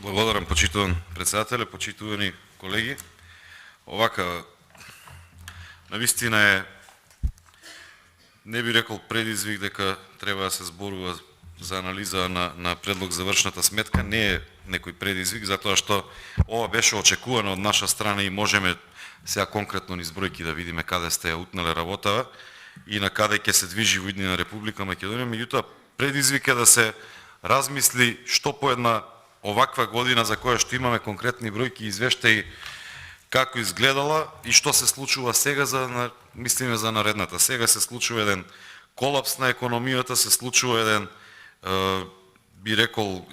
Благодарам, почитуван председателе, почитувани колеги. Овака навистина е, не би рекол предизвик дека треба да се зборува за анализа на предлог за вршната сметка, не е некој предизвик, затоа што ова беше очекувано од наша страна и можеме сега конкретно низ бројки да видиме каде сте ја утнале работава и на каде ќе се движи во иднина Република Македонија. Меѓутоа, предизвик е да се размисли што по една оваква година за која што имаме конкретни бројки и извештаи како изгледала и што се случува сега мислиме за наредната. Сега се случува еден колапс на економијата, се случува еден би рекол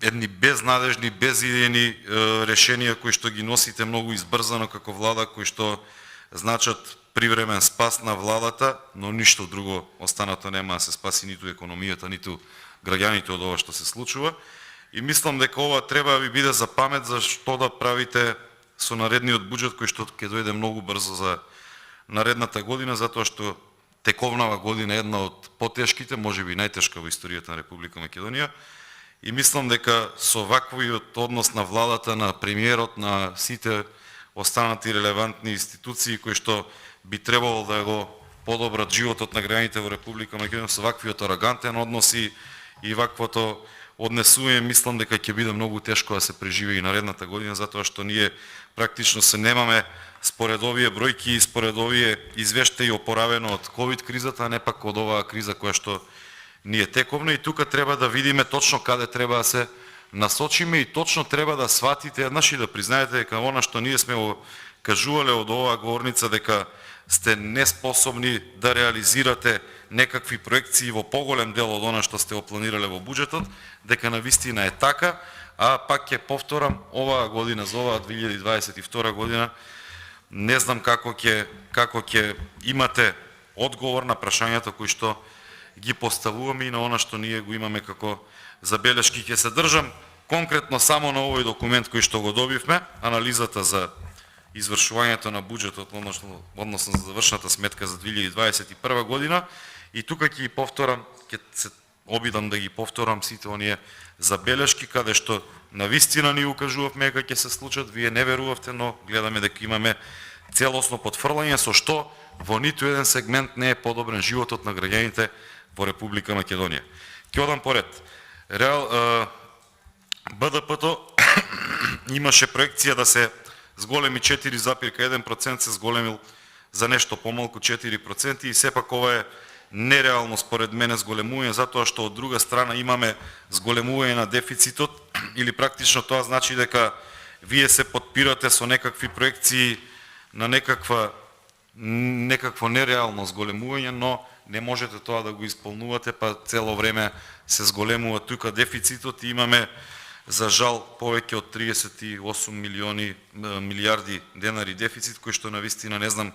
едни безнадежни, безидејни решенија кои што ги носите многу избрзано како влада, кои што значат привремен спас на владата, но ништо друго останато нема да се спаси ниту економијата, ниту граѓаните од ова што се случува. И мислам дека ова треба да ви биде за памет за што да правите со наредниот буџет кој што ќе дојде многу брзо за наредната година, затоа што тековнава година е една од потешките, можеби најтешка во историјата на Република Македонија. И мислам дека со ваквиот однос на владата, на премиерот, на сите останати релевантни институции кои што би требало да го подобрат животот на граѓаните во Република Македонија, со ваквиот арогантен однос и ваквото однесување, мислам дека ќе биде многу тешко да се преживее и наредната година, затоа што ние практично се немаме според овие бројки и според овие извештаи опоравено од ковид кризата, а не пак од оваа криза која што ние тековна. И тука треба да видиме точно каде треба да се насочиме и точно треба да сватите еднаш и да признаете дека она што ние сме го кажувале од оваа говорница дека сте неспособни да реализирате некакви проекции во поголем дел од она што сте опланирале во буџетот, дека навистина е така, а пак ќе повторам, оваа година, за оваа 2022 година, не знам како ќе имате одговор на прашањата кои што ги поставуваме и на она што ние го имаме како забелешки. Ќе се држам конкретно само на овој документ кој што го добивме, анализата за извршувањето на буџетот, односно за завршната сметка за 2021 година, и тука ќе ги повторам, ќе се обидам да ги повторам сите оние забелешки каде што навистина ни укажувавме дека ќе се случат, вие не верувавте, но гледаме дека имаме целосно потврлање со што во ниту еден сегмент не е подобрен животот на граѓаните во Република Македонија. Ќе одам поред. БДП-то имаше проекција да се зголеми 4,1%, се зголемил за нешто помалку 4% и сепак ова е нереално според мене зголемување, затоа што од друга страна имаме зголемување на дефицитот, или практично тоа значи дека вие се подпирате со некакви проекции на некакво нереално зголемување, но не можете тоа да го исполнувате, па цело време се зголемува тука дефицитот и имаме за жал повеќе од 38 милиарди денари дефицит, кој што навистина не знам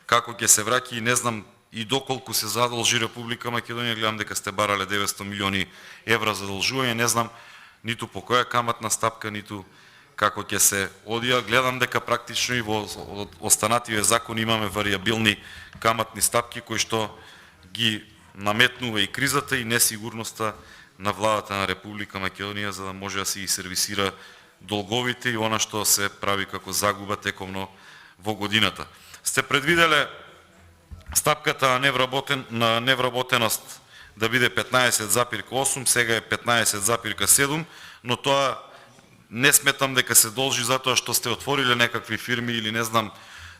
како ќе се враќа и не знам и доколку се задолжи Република Македонија. Гледам дека сте барале 900 милиони евра задолжување, не знам ниту по која каматна стапка, ниту како ќе се одија. Гледам дека практично и во останативе закони имаме варијабилни каматни стапки кои што ги наметнува и кризата и несигурноста на владата на Република Македонија за да може да се и сервисира долговите и она што се прави како загуба тековно во годината. Сте предвиделе стапката на невработеност да биде 15,8, сега е 15,7, но тоа не сметам дека се должи затоа што сте отвориле некакви фирми или не знам,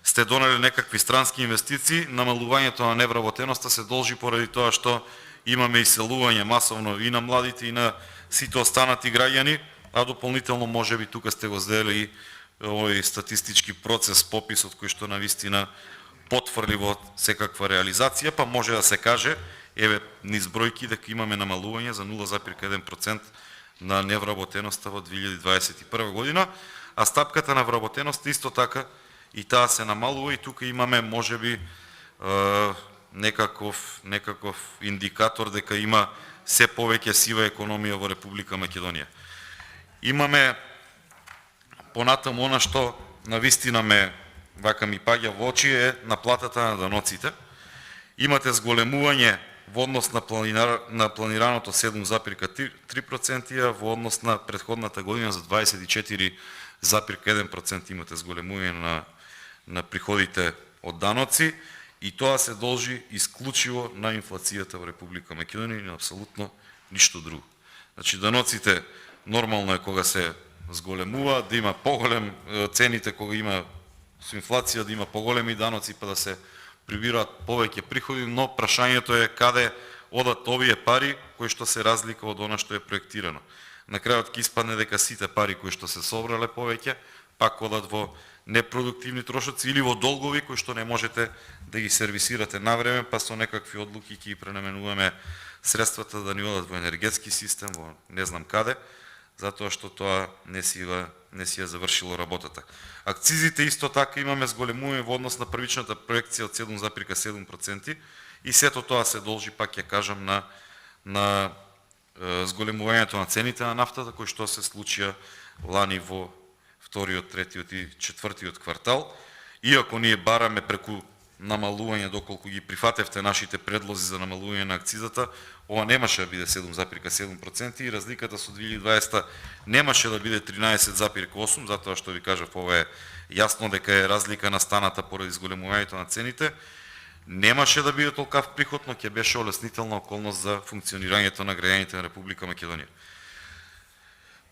сте донеле некакви странски инвестиции. Намалувањето на невработеноста се должи поради тоа што имаме иселување масовно и на младите и на сите останати граѓани, а дополнително можеби тука сте го сдели и овој статистички процес, пописот кој што навистина потврди во секаква реализација, па може да се каже, еве низ бројки, дека имаме намалување за 0,1% на невработеноста во 2021 година, а стапката на вработеност исто така и таа се намалува и тука имаме можеби некаков индикатор дека има се повеќе сива економија во Република Македонија. Имаме понатаму она што навистина вака ми паѓа во очи е наплатата на даноците. Имате зголемување во однос на планираното 7,3%, во однос на претходната година за 24,1% имате зголемување на приходите од даноци, и тоа се должи исклучиво на инфлацијата во Република Македонија и на апсолутно ништо друго. Значи даноците нормално е кога се зголемува, да има поголем цените, кога има со инфлација да има поголеми даноци па да се прибираат повеќе приходи, но прашањето е каде одат овие пари кои што се разлика од она што е проектирано. На крајот ќе испадне дека сите пари кои што се собрале повеќе пак одат во непродуктивни трошоци или во долгови кои што не можете да ги сервисирате на време, па со некакви одлуки ќе ги пренаменуваме средствата да ни одат во енергетски систем, во не знам каде, затоа што тоа не си ја завршило работата. Акцизите исто така имаме зголемување во однос на првичната проекција од 7,7% и сето тоа се должи, пак ќе кажам, на зголемувањето на цените на нафтата кои што се случија лани во вториот, третиот и четвртиот квартал. Иако ние бараме преку намалување, доколку ги прифатевте нашите предлози за намалување на акцизата, ова немаше да биде 7,7% и разликата со 2020 немаше да биде 13,8%, затоа што ви кажав, ова е јасно дека е разлика настаната поради зголемувањето на цените. Немаше да биде толкав приход, но ќе беше олеснителна околност за функционирањето на граѓаните на Република Македонија.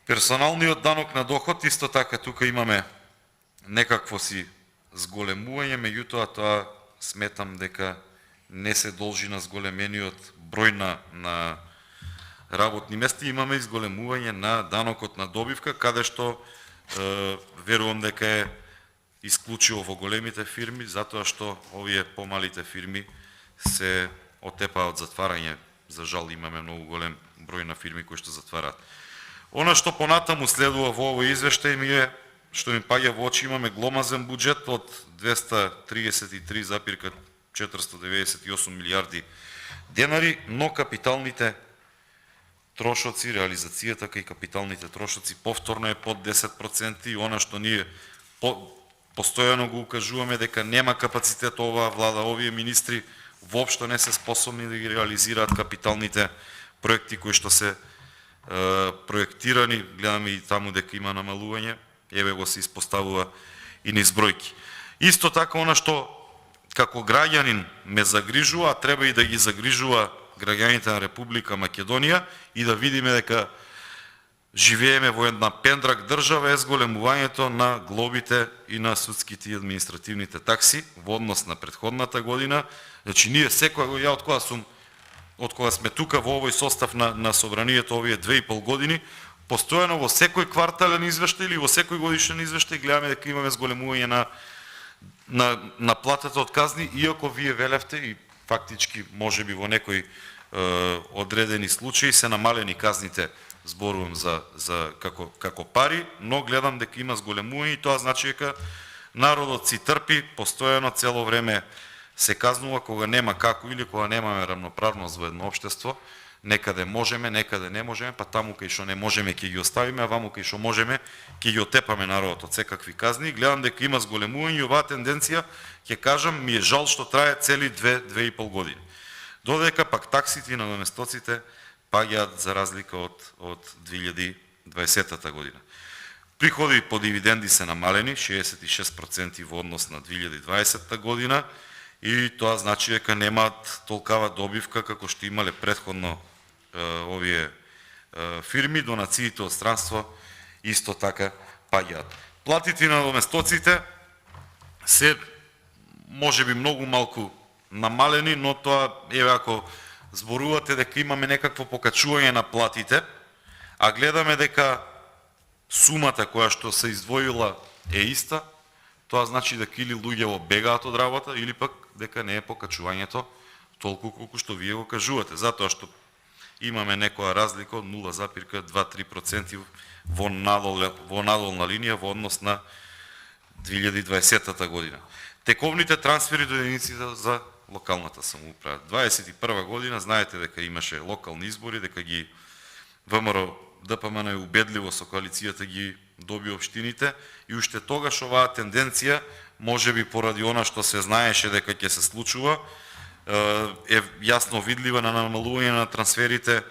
Персоналниот данок на доход, исто така тука имаме некакво си зголемување, меѓутоа тоа сметам дека не се должи на зголемениот број на работни места. Имаме изголемување на данокот на добивка, каде што верувам дека е исклучиво во големите фирми, затоа што овие помалите фирми се отепаат од затварање. За жал имаме многу голем број на фирми кои што затвараат. Она што понатаму следува во овој извештај што ми паѓа во очи, имаме гломазен буџет од 233,498 милиарди денари, но капиталните трошоци, реализацијата кај капиталните трошоци повторно е под 10% и она што ние постојано го укажуваме дека нема капацитет оваа влада, овие министри воопшто не се способни да ги реализираат капиталните проекти кои што се проектирани. Гледаме и таму дека има намалување, еве го се испоставува и низ бројки. Исто така она што како граѓанин ме загрижува, а треба и да ги загрижува граѓаните на Република Македонија и да видиме дека живееме во една пендрак држава, е зголемувањето на глобите и на судските и административните такси во однос на претходната година. Значи ние ја од кога сме тука во овој состав на собранието овие 2,5 години, постојано во секој квартален извештај или во секој годишен извештај гледаме дека имаме зголемување на платата од казни, иако вие велевте и фактички можеби во некои одредени случаи се намалени казните, зборувам за како пари, но гледам дека има зголемување и тоа значи дека народот си трпи, постојано цело време се казнува кога нема како или кога немаме рамноправност во едно општество. Некаде можеме, некаде не можеме, па таму кај што не можеме ќе ги оставиме, а ваму кај што можеме ќе ги отепаме народот од секакви казни. Гледам дека има зголемување и оваа тенденција, ќе кажам, ми е жал што трае цели 2,5 години. Додека пак таксите и надоместоците паѓаат за разлика од 2020 година. Приходи по дивиденди се намалени 66% во однос на 2020 година и тоа значи дека немаат толкава добивка како што имале претходно овие фирми. Донациите од странство исто така паѓаат. Платите на надоместоците се можеби многу малку намалени, но тоа еве ако зборувате дека имаме некакво покачување на платите, а гледаме дека сумата која што се издвоила е иста, тоа значи дека или луѓето бегаат од работа, или пак дека не е покачувањето толку колку што вие го кажувате, затоа што имаме некоја разлика од 0,23% во надолна линија во однос на 2020 година. Тековните трансфери до единиците за локалната самоуправа. 21 година знаете дека имаше локални избори, дека ги ВМРО ДПМН е убедливо со коалицијата ги доби општините и уште тогаш оваа тенденција, можеби поради она што се знаеше дека ќе се случува, е јасно видлива на намалување на трансферите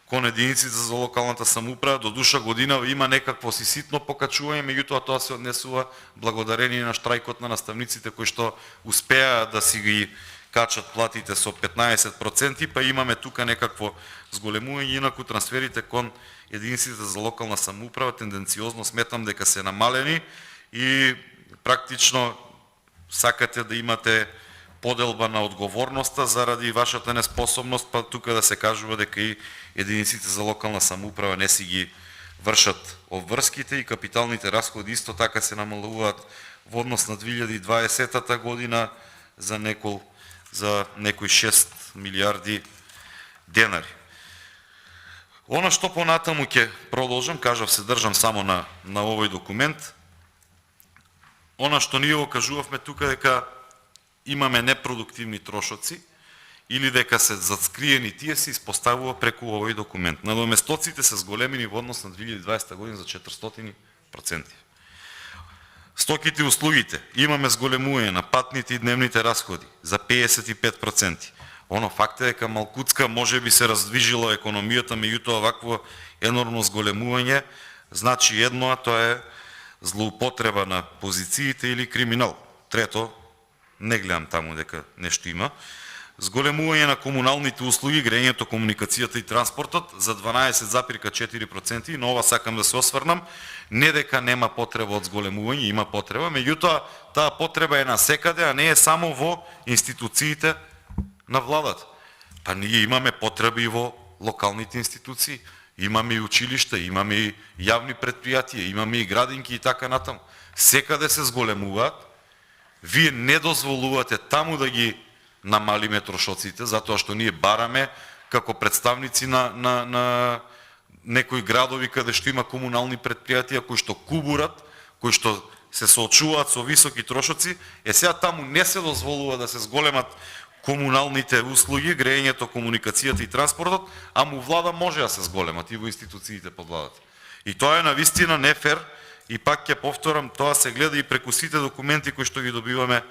кон единиците за локалната самоуправа. До душа година има некакво си ситно покачување, меѓутоа тоа се однесува благодарение на штрајкот на наставниците кои што успеа да си ги качат платите со 15%, па имаме тука некакво зголемување, инаку трансферите кон единиците за локална самоуправа тенденциозно сметам дека се намалени и практично сакате да имате поделба на одговорноста заради вашата неспособност, па тука да се кажува дека и единиците за локална самоуправа не си ги вршат обврските и капиталните расходи исто така се намалуваат во однос на 2020 година за некои 6 милиарди денари. Она што понатаму ќе продолжам, кажав се држам само на овој документ. Она што ние го кажувавме тука дека имаме непродуктивни трошоци или дека се заскриени, тие се испоставува преку овој документ. Надоместоците се зголемени во однос на 2020 година за 400%. Стоките и услугите имаме зголемување на патните и дневните расходи за 55%. Оно факт е дека малкуцка може би се раздвижила економијата, меѓутоа вакво енормно зголемување значи едно, а тоа е злоупотреба на позициите или криминал. Трето, не гледам таму дека нешто има. Зголемување на комуналните услуги, грејењето, комуникацијата и транспортот за 12,4%, и на ова сакам да се осврнам. Не дека нема потреба од зголемување, има потреба, меѓутоа таа потреба е насекаде, а не е само во институциите на владата. Па ние имаме потреби и во локалните институции, имаме и училишта, имаме и јавни предпријатија, имаме и градинки и така натаму. Секаде се зголемуваат. Вие не дозволувате таму да ги намалиме трошоците, затоа што ние бараме како представници на некои градови каде што има комунални предпријатија кои што кубурат, кои што се соочуваат со високи трошоци, сега таму не се дозволува да се зголемат комуналните услуги, грејењето, комуникацијата и транспортот, а му влада може да се зголемат и во институциите под владата. И тоа е навистина не фер, и пак ќе повторам, тоа се гледа и преку сите документи кои што ги добиваме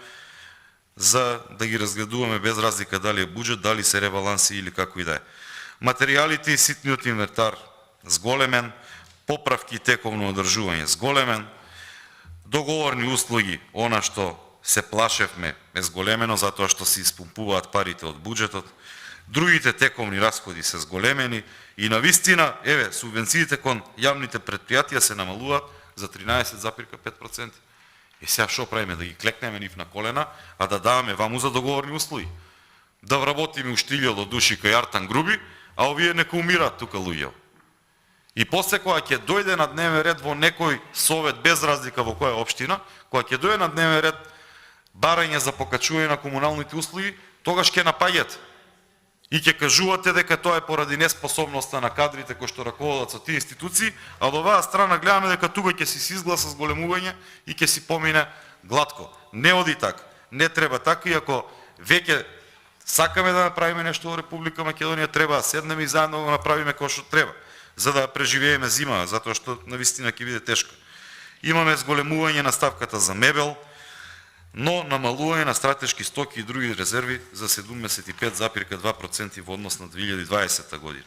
за да ги разгледуваме без разлика дали е буџет, дали се ребаланси или како и да е. Материјалите и ситниот инвентар зголемен, поправки и тековно одржување зголемен, договорни услуги, она што се плашевме е зголемено затоа што се испумпуваат парите од буџетот, другите тековни расходи се зголемени и навистина, еве, субвенциите кон јавните предпријатија се намалуваат за 13,5%. И сега што правиме, да ги клекнеме нив на колена, а да даваме ваму за договорни услуги? Да вработиме уште 1000 души кај Артан Груби, а овие нека умираат тука луѓе. И после кога ќе дојде на дневен ред во некој совет, без разлика во која општина, кога ќе дојде на дневен ред барање за покачување на комуналните услуги, тогаш ќе напаѓате. И ќе кажувате дека тоа е поради неспособноста на кадрите кои што раководат со тие институции, а од оваа страна гледаме дека тука ќе се изгласа зголемување и ќе си помине глатко. Не оди така. Не треба така, и ако веќе сакаме да направиме нешто во Република Македонија, треба да седнеме и заедно да направиме кој што треба, за да преживееме зима, затоа што навистина ќе биде тешко. Имаме зголемување на ставката за мебел, но намалување на стратешки стоки и други резерви за 75,2% во однос на 2020 година.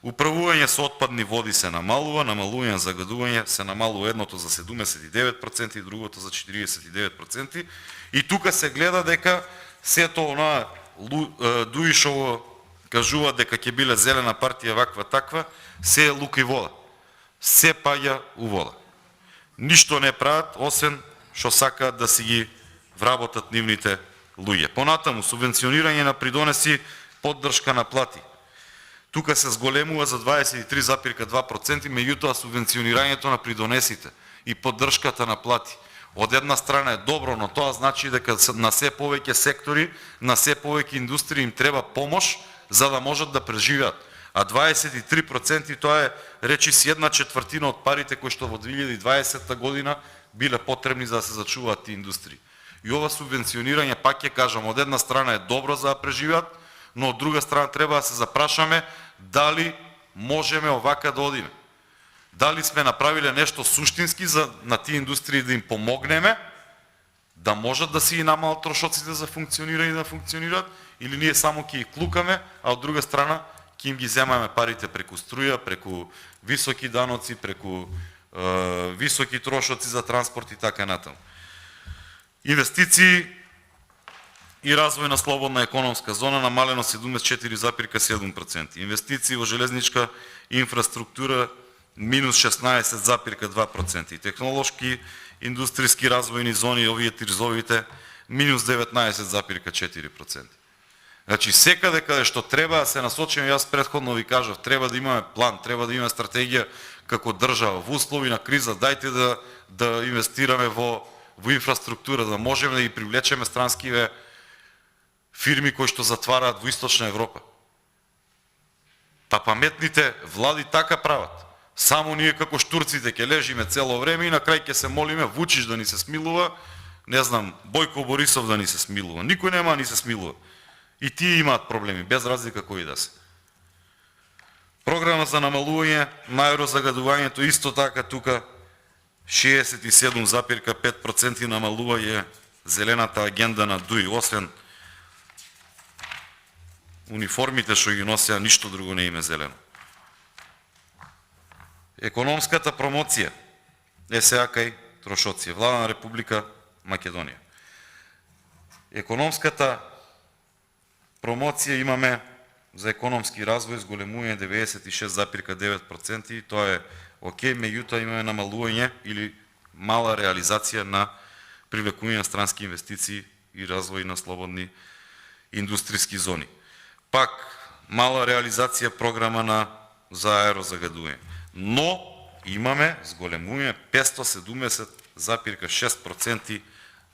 Управување со отпадни води се намалува, намалување на загадување се намалува едното за 79% и другото за 49%. И тука се гледа дека сето она Дуишово кажува дека ќе биле зелена партија ваква таква, се е лука и вода. Се паѓа у вода. Ништо не прават, освен што сакаат да си ги вработат нивните луѓе. Понатаму, субвенционирање на придонеси, поддршка на плати. Тука се зголемува за 23,2%, меѓутоа субвенционирањето на придонесите и поддршката на плати од една страна е добро, но тоа значи дека на се повеќе сектори, на се повеќе индустрии им треба помош за да можат да преживеат. А 23% тоа е речиси 1/4 од парите кои што во 2020 година биле потребни за да се зачуваат тие индустрии. И ова субвенционирање, пак ќе кажам, од една страна е добро за да преживеат, но од друга страна треба да се запрашаме дали можеме овака да одиме. Дали сме направиле нешто суштински за на тие индустрии да им помогнеме, да можат да си и намалат трошоците за функционирање да функционираат, или ние само ќе ги клукаме, а од друга страна ќе им ги земаме парите преку струја, преку високи даноци, преку високи трошоци за транспорт и така натаму. Инвестиции и развој на слободна економска зона намалено 74,7%. Инвестиции во железничка инфраструктура минус 16,2%. И технолошки индустријски развојни зони, овие тризовите, минус 19,4%. Значи секаде каде што треба да се насочиме, јас претходно ви кажав, треба да имаме план, треба да имаме стратегија како држава. Во услови на криза дајте да инвестираме во инфраструктура, да можеме да ги привлечеме странскиве фирми кои што затвараат во Источна Европа. Па паметните влади така прават. Само ние како штурците ќе лежиме цело време и на крај ќе се молиме Вучич да ни се смилува, не знам, Бојко Борисов да ни се смилува. Никој нема да ни се смилува. И тие имаат проблеми, без разлика кои да се. Програма за намалување на аерозагадувањето исто така тука 67,5% намалување зелената агенда на ДУИ, освен униформите што ги носеа, ништо друго не име зелено. Економската промоција СА кај трошоци, Влада на Република Македонија. Економската промоција имаме за економски развој зголемување 96,9% и тоа е окей, меѓутоа имаме намалување или мала реализација на привлекување на странски инвестиции и развој на слободни индустријски зони. Пак мала реализација програма за аерозагадување. Но имаме зголемување 570,6%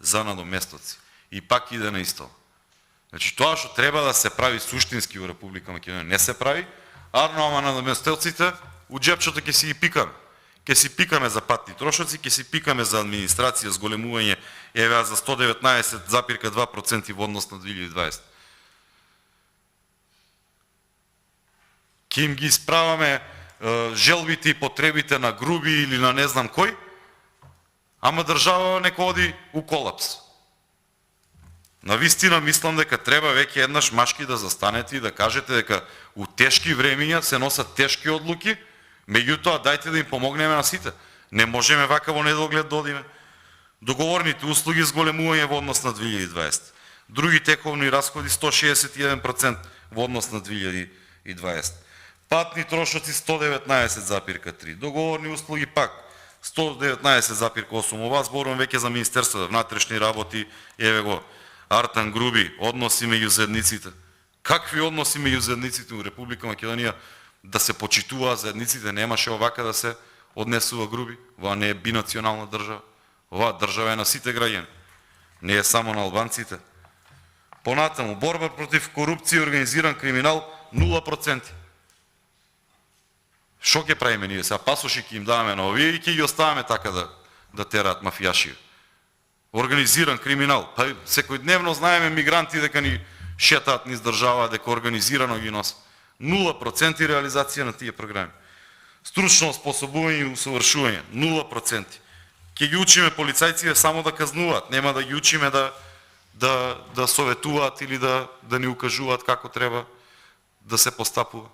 за надоместоци. И пак иде на исто. Значи тоа што треба да се прави суштински во Република Македонија не се прави, ама надоместоците у џепчето ќе си ги пикаме. Ќе си пикаме за патни трошоци, ќе си пикаме за администрација, зголемување еве за 119,2% во однос на 2020. Ќе им ги исправаме желбите и потребите на груби или на не знам кој, ама држава нека оди у колапс. Навистина мислам дека треба веќе еднаш машки да застанете и да кажете дека у тешки времиња се носат тешки одлуки, меѓутоа дајте да им помогнеме на сите. Не можеме вака во недоглед да одиме. Договорните услуги зголемување во однос на 2020. Други тековни расходи 161% во однос на 2020. Патни трошоци 119,3. Договорни услуги пак 119,8. Ова зборувам веќе за Министерството внатрешни работи, еве го Артан Груби, односи меѓу заедниците. Какви односи меѓу заедниците во Република Македонија да се почитуваат заедниците, немаше овака да се однесува Груби. Ова не е бинационална држава. Оваа држава е на сите граѓани. Не е само на албанците. Понатаму, борба против корупција и организиран криминал 0%. Шо ќе правиме ние сега? Пасоши ќе им даваме на овие и ќе ги оставаме така да тераат мафијаши. Организиран криминал. Па секојдневно знаеме мигранти дека ни шетаат низ држава, дека организирано ги носат. 0% реализација на тие програми. Стручно оспособување и усовршување 0%. Ќе ги учиме полицајците само да казнуваат, нема да ги учиме да советуваат или да ни укажуваат како треба да се постапува.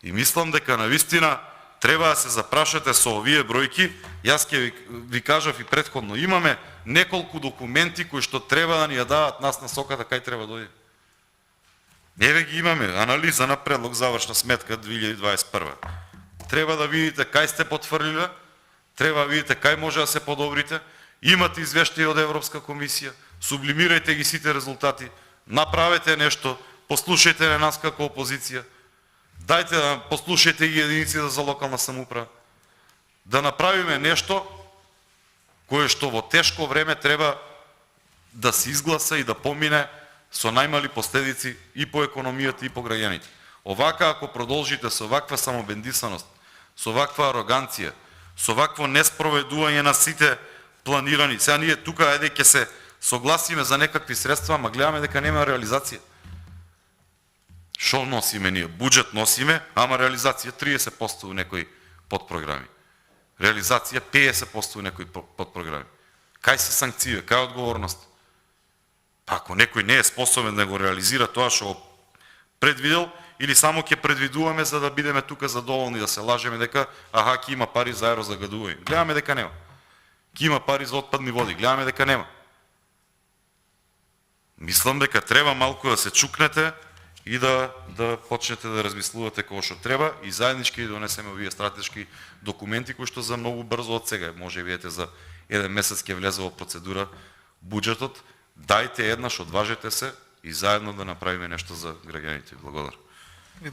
И мислам дека навистина треба да се запрашате со овие бројки. Јас ќе ви кажав и претходно, имаме неколку документи кои што треба да ни ја дадат нас насоката кај треба да одиме. Еве ги имаме, анализа на предлог завршна сметка 2021. Треба да видите кај сте потврлиле, треба да видите кај може да се подобрите. Имате извештај од Европска комисија, сублимирајте ги сите резултати, направете нешто, послушајте на нас како опозиција. Дајте да послушајте ги единиците за локална самоуправа. Да направиме нешто кое што во тешко време треба да се изгласа и да помине со најмали последици и по економијата и по граѓаните. Овака ако продолжите со ваква самобендисаност, со ваква ароганција, со вакво неспроведување на сите планирани, сега ние тука ајде ќе се согласиме за некакви средства, ама гледаме дека нема реализација. Шо носиме ние? Буџет носиме, ама реализација 30% у некои подпрограми. Реализација 50% у некои подпрограми. Кај се санкциите, кај одговорност? Па ако некој не е способен да го реализира тоа што го предвидел, или само ќе предвидуваме за да бидеме тука задоволни, да се лажеме дека аха ќе има пари за аерозагадување. Гледаме дека нема. Ќе има пари за отпадни води, гледаме дека нема. Мислам дека треба малку да се чукнете и да почнете да размислувате како што треба и заеднички да донесеме овие стратешки документи кои што за многу брзо од сега, може видите за еден месец ќе влезе во процедура буџетот. Дајте еднаш, одважете се и заедно да направиме нешто за граѓаните. Благодарам.